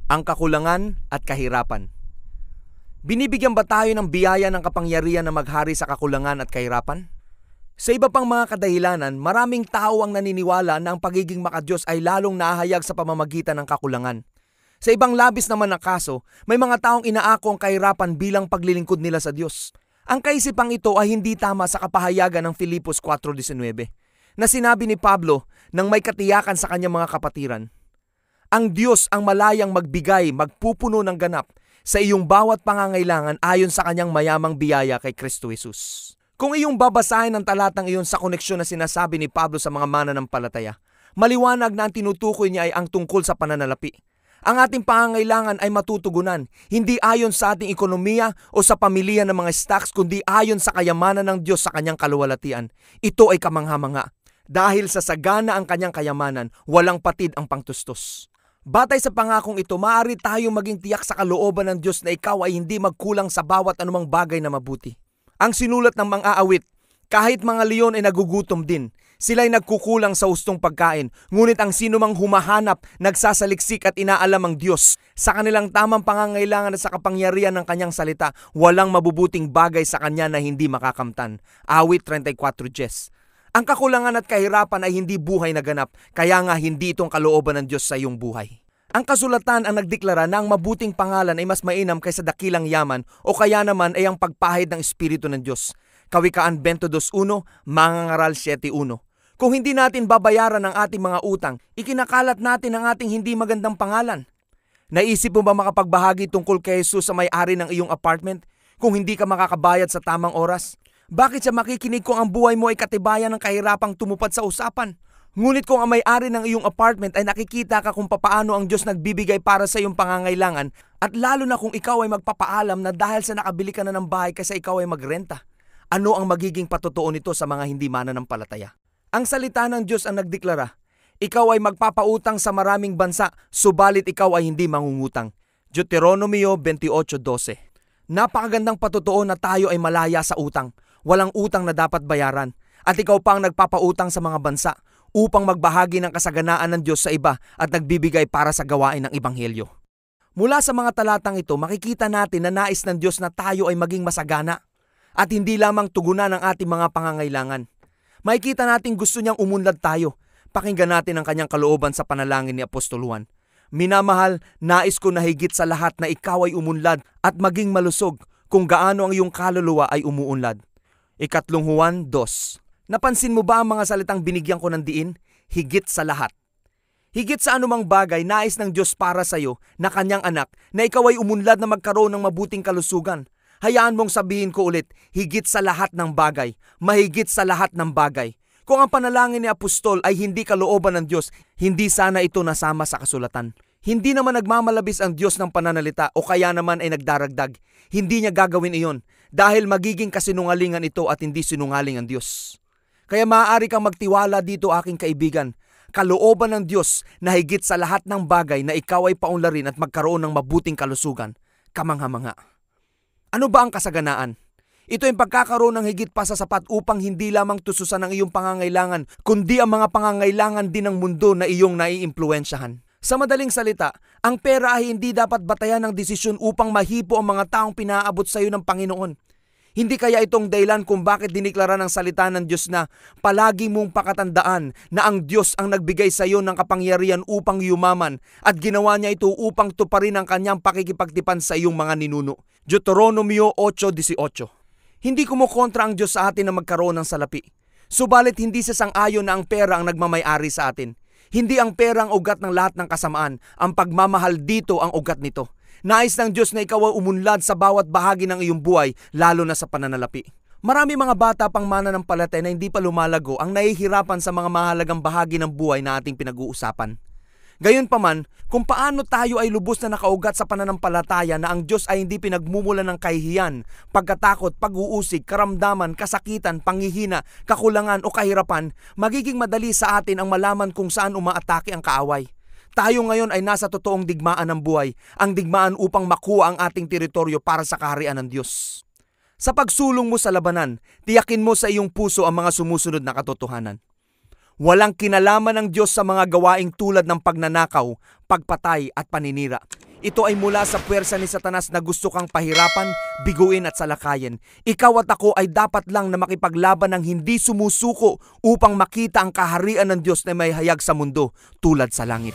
Ang kakulangan at kahirapan. Binibigyan ba tayo ng biyaya ng kapangyarihan na maghari sa kakulangan at kahirapan? Sa iba pang mga kadahilanan, maraming tao ang naniniwala na ang pagiging makadiyos ay lalong nahahayag sa pamamagitan ng kakulangan. Sa ibang labis naman na kaso, may mga taong inaako ang kahirapan bilang paglilingkod nila sa Diyos. Ang kaisipang ito ay hindi tama sa kapahayagan ng Filipos 4:19 na sinabi ni Pablo nang may katiyakan sa kanyang mga kapatiran. Ang Diyos ang malayang magbigay, magpupuno ng ganap sa iyong bawat pangangailangan ayon sa kanyang mayamang biyaya kay Kristo Jesus. Kung iyong babasahin ang talatang iyon sa koneksyon na sinasabi ni Pablo sa mga mananampalataya, maliwanag na ang tinutukoy niya ay ang tungkol sa pananalapi. Ang ating pangangailangan ay matutugunan, hindi ayon sa ating ekonomiya o sa pamilya ng mga stocks, kundi ayon sa kayamanan ng Diyos sa kanyang kaluwalhatian. Ito ay kamangha-mangha. Dahil sa sagana ang kanyang kayamanan, walang patid ang pangtustos. Batay sa pangakong ito, maaari tayong maging tiyak sa kalooban ng Diyos na ikaw ay hindi magkulang sa bawat anumang bagay na mabuti. Ang sinulat ng mang-aawit, kahit mga leon ay nagugutom din, sila'y nagkukulang sa hustong pagkain, ngunit ang sinumang humahanap, nagsasaliksik at inaalam ang Diyos sa kanilang tamang pangangailangan at sa kapangyarihan ng kanyang salita, walang mabubuting bagay sa kanya na hindi makakamtan. Awit 34:10. Ang kakulangan at kahirapan ay hindi buhay na ganap, kaya nga hindi itong kalooban ng Diyos sa iyong buhay. Ang kasulatan ang nagdeklara na ang mabuting pangalan ay mas mainam kaysa dakilang yaman o kaya naman ay ang pagpahid ng Espiritu ng Diyos. Kawikaan 22:1, Mangangaral 7:1. Kung hindi natin babayaran ang ating mga utang, ikinakalat natin ang ating hindi magandang pangalan. Naisip mo ba makapagbahagi tungkol kay Jesus sa may-ari ng iyong apartment kung hindi ka makakabayad sa tamang oras? Bakit siya makikinig kung ang buhay mo ay katibayan ng kahirapang tumupad sa usapan? Ngunit kung ang may-ari ng iyong apartment ay nakikita ka kung papaano ang Diyos nagbibigay para sa iyong pangangailangan at lalo na kung ikaw ay magpapaalam na dahil sa nakabili ka na ng bahay kaysa ikaw ay magrenta, ano ang magiging patotoo nito sa mga hindi mananampalataya? Ang salita ng Diyos ang nagdeklara, ikaw ay magpapautang sa maraming bansa, subalit ikaw ay hindi mangungutang. Deuteronomio 28:12. Napakagandang patotoo na tayo ay malaya sa utang. Walang utang na dapat bayaran. At ikaw pa ang nagpapautang sa mga bansa upang magbahagi ng kasaganaan ng Diyos sa iba at nagbibigay para sa gawain ng Ebanghelyo. Mula sa mga talatang ito, makikita natin na nais ng Diyos na tayo ay maging masagana at hindi lamang tugunan ang ating mga pangangailangan. Makikita natin gusto niyang umunlad tayo. Pakinggan natin ang kanyang kalooban sa panalangin ni Apostol Juan. Minamahal, nais ko na higit sa lahat na ikaw ay umunlad at maging malusog kung gaano ang iyong kaluluwa ay umuunlad. 1 Juan 2. Napansin mo ba ang mga salitang binigyan ko ng diin? Higit sa lahat. Higit sa anumang bagay, nais ng Diyos para sa iyo na kanyang anak na ikaw ay umunlad na magkaroon ng mabuting kalusugan. Hayaan mong sabihin ko ulit, higit sa lahat ng bagay, mahigit sa lahat ng bagay. Kung ang panalangin ni Apostol ay hindi kalooban ng Diyos, hindi sana ito nasama sa kasulatan. Hindi naman nagmamalabis ang Diyos ng pananalita o kaya naman ay nagdaragdag. Hindi niya gagawin iyon dahil magiging kasinungalingan ito at hindi sinungaling ang Diyos. Kaya maaari kang magtiwala dito aking kaibigan. Kalooban ng Diyos na higit sa lahat ng bagay na ikaw ay paunlarin at magkaroon ng mabuting kalusugan. Kamangha-mangha. Ano ba ang kasaganaan? Ito ay pagkakaroon ng higit pa sa sapat upang hindi lamang tususan ang iyong pangangailangan, kundi ang mga pangangailangan din ng mundo na iyong naiimpluwensyahan. Sa madaling salita, ang pera ay hindi dapat batayan ng desisyon upang mahipo ang mga taong pinaabot sa iyo ng Panginoon. Hindi kaya itong dahilan kung bakit diniklara ng salita ng Diyos na palagi mong pakatandaan na ang Diyos ang nagbigay sa iyo ng kapangyarihan upang yumaman at ginawa niya ito upang tuparin ang kanyang pakikipagtipan sa iyong mga ninuno. Deuteronomio 8:18. Hindi kumukontra ang Diyos sa atin na magkaroon ng salapi. Subalit hindi sa sang-ayon na ang pera ang nagmamay-ari sa atin. Hindi ang pera ang ugat ng lahat ng kasamaan. Ang pagmamahal dito ang ugat nito. Nais ng Diyos na ikaw ay umunlad sa bawat bahagi ng iyong buhay, lalo na sa pananalapi. Marami mga bata pang mananampalataya na hindi pa lumalago ang nahihirapan sa mga mahalagang bahagi ng buhay na ating pinag-uusapan. Gayunpaman, kung paano tayo ay lubos na nakaugat sa pananampalataya na ang Diyos ay hindi pinagmumulan ng kahihiyan, pagkatakot, pag-uusig, karamdaman, kasakitan, panghihina, kakulangan o kahirapan, magiging madali sa atin ang malaman kung saan umaatake ang kaaway. Tayo ngayon ay nasa totoong digmaan ng buhay, ang digmaan upang makuha ang ating teritoryo para sa kaharian ng Diyos. Sa pagsulong mo sa labanan, tiyakin mo sa iyong puso ang mga sumusunod na katotohanan. Walang kinalaman ng Diyos sa mga gawaing tulad ng pagnanakaw, pagpatay at paninira. Ito ay mula sa puwersa ni Satanas na gusto kang pahirapan, biguin at salakayin. Ikaw at ako ay dapat lang na makipaglaban ng hindi sumusuko upang makita ang kaharian ng Diyos na may hayag sa mundo tulad sa langit.